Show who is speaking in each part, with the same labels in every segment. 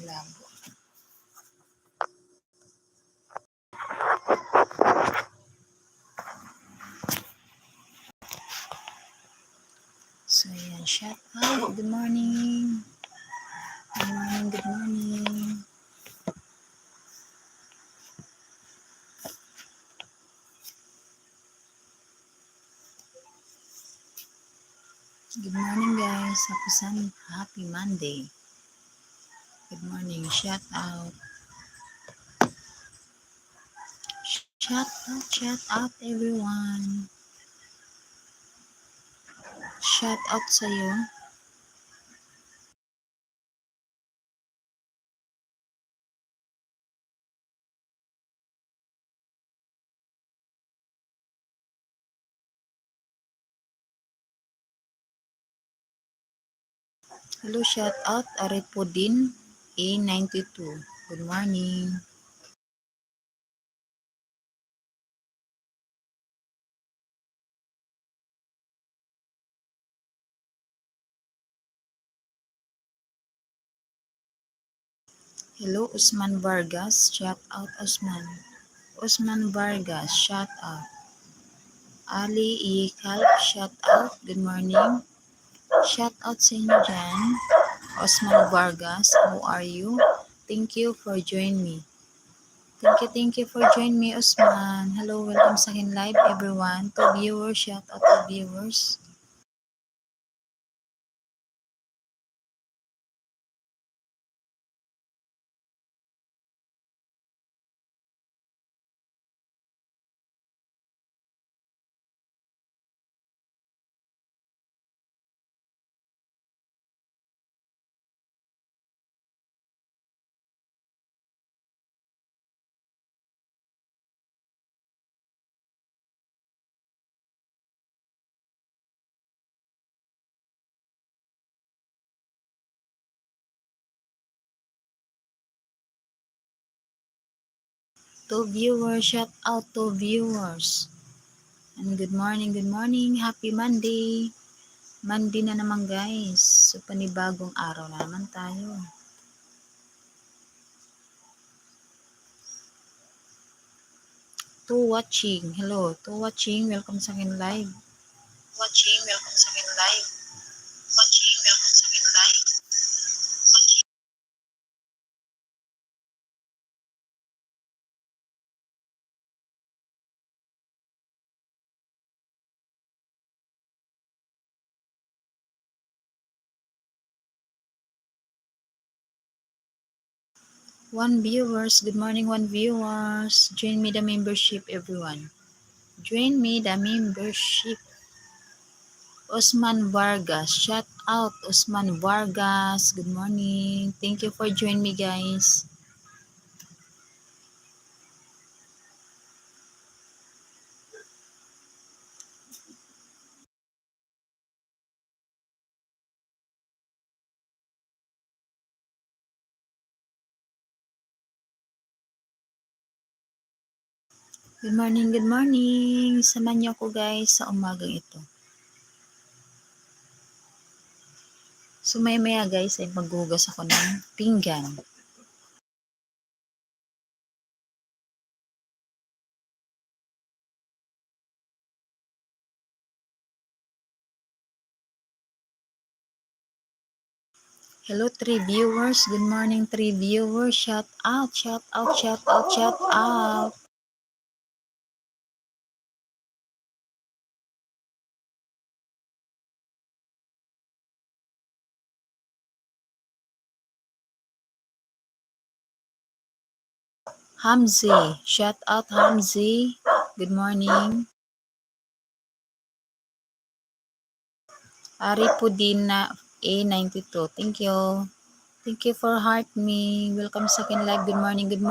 Speaker 1: Labo. So, yan. Shout out. Good morning. Good morning. Good morning. Good morning, guys. Happy Monday. Good morning. Shout out. Shout out, everyone. Shout out sa'yo. Hello, shout out. Aripodin A92. Good morning. Hello, Usman Vargas. Shout out, Usman. Usman Vargas. Shout out. Ali Iyikal. Shout out. Good morning. Shout out sa inyo dyan. Osman Vargas, how are you? Thank you for joining me. Thank you for joining me, Osman. Hello, welcome sa akin live, everyone. To viewers, shout out to viewers. To viewers, shout out to viewers. And good morning, happy Monday. Monday na naman, guys. So, panibagong araw na naman tayo. To watching, hello. To watching, welcome sa akin live. Welcome sa akin live. Welcome sa akin live. One viewers, good morning, one viewers. Join me the membership, everyone. Join me the membership. Osman Vargas, shout out Osman Vargas. Good morning. Thank you for joining me, guys. Good morning. Samahan niyo ako, guys, sa umagang ito. So, maya guys, ay maghugas ako ng pinggan. Hello, 3 viewers. Good morning, 3 viewers. Shout out. Hamzi, shout out Hamzi. Good morning. Aripudina A92. Thank you. Thank you for heart me. Welcome sa akin live. Good morning. Good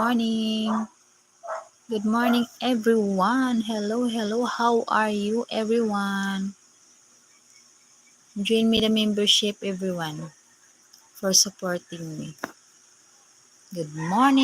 Speaker 1: morning, everyone. Hello. How are you, everyone? Join me the membership, everyone, for supporting me. Good morning.